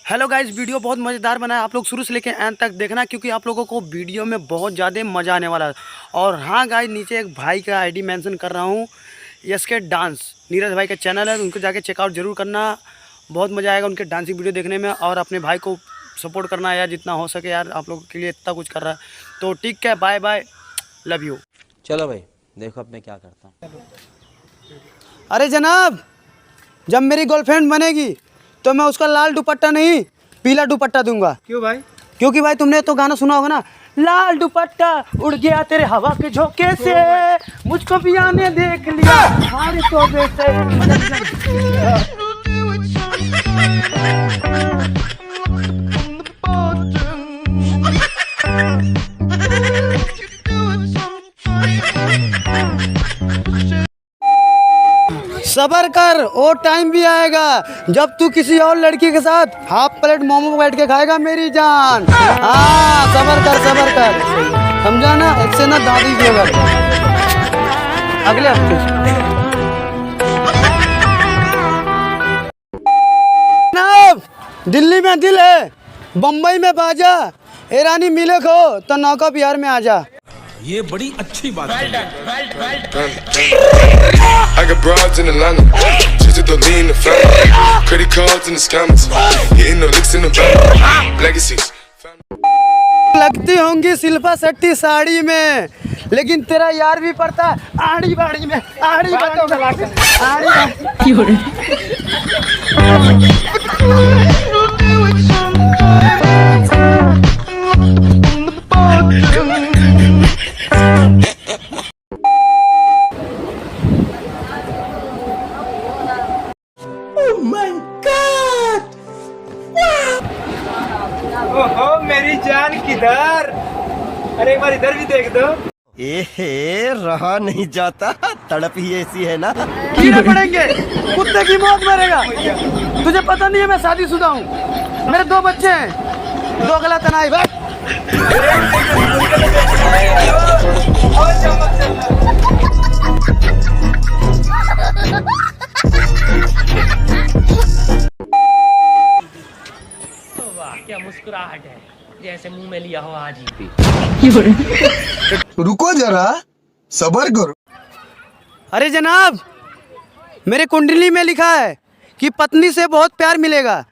Hello guys, video बहुत मज़ेदार बना है। आप लोग शुरू से लेकर एंड तक देखना क्योंकि आप लोगों को वीडियो में बहुत ज़्यादा मज़ा आने वाला है। और हाँ गाइस, नीचे एक भाई का आईडी मेंशन कर रहा हूँ, एसके डांस, नीरज भाई का चैनल है, तो उनको जाके चेकआउट जरूर करना। बहुत मज़ा आएगा उनके डांसिंग वीडियो देखने में। और अपने भाई को सपोर्ट करना यार, जितना हो सके यार, आप लोगों के लिए इतना कुछ कर रहा है। तो ठीक है, बाय बाय, लव यू। चलो भाई, देखो अब मैं क्या करता हूँ। अरे जनाब, जब मेरी गर्लफ्रेंड बनेगी तो मैं उसका लाल दुपट्टा नहीं पीला दुपट्टा दूंगा। क्यों भाई? क्योंकि भाई तुमने तो गाना सुना होगा ना, लाल दुपट्टा उड़ गया तेरे हवा के झोंके से, मुझको भी आने देख लिया हमारे तौबे से। सबर कर, वो टाइम भी आएगा जब तू किसी और लड़की के साथ हाफ प्लेट मोमो बैठ के खाएगा मेरी जान। हाँ, सबर कर, समझा ना? इससे ना दादी की अगर अगले हफ्ते दिल्ली में दिल है, बम्बई में बाजा, ईरानी मिले खो तो नौका बिहार में आजा। ये बड़ी अच्छी बात है। I got broads in Atlanta, just to lean the family, credit cards in the scammers, hitting the licks in the bank, legacies. लगती होंगी शिल्पा शेट्टी साड़ी में, लेकिन तेरा यार भी पड़ता है आड़ी बाड़ी में, आड़ी बाड़ी ओहो मेरी जान किधर? अरे एक बार इधर भी देख दो। एहे, रहा नहीं जाता, तड़प ही ऐसी है ना। कीड़े पड़ेंगे, कुत्ते की मौत मरेगा। तुझे पता नहीं है मैं शादीशुदा हूँ, मेरे 2 बच्चे हैं, 2 गला तनाई। क्या मुस्कुराहट है, जैसे मुंह में लिया हो आज ही। रुको जरा, सबर करो। अरे जनाब, मेरे कुंडली में लिखा है कि पत्नी से बहुत प्यार मिलेगा,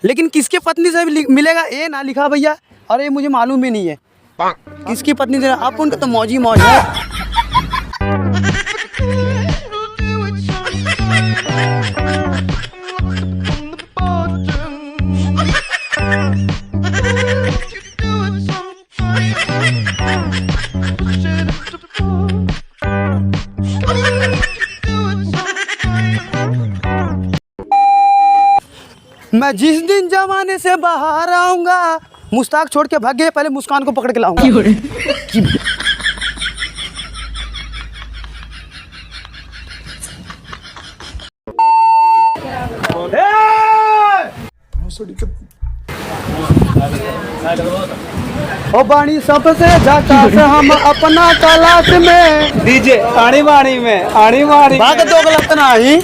लेकिन किसके पत्नी से मिलेगा ये ना लिखा भैया। और ये मुझे मालूम भी नहीं है किसकी पत्नी से। आप उनका तो मौज ही मौज है। मैं जिस दिन जमाने से बाहर आऊंगा, मुस्ताक छोड़ के भाग गए, पहले मुस्कान को पकड़ के लाऊंगा। ओ बाणी सबसे झकास हम अपना तलाश में, डीजे आनी बानी में, आनी बानी भाग 2 गलत ना ही।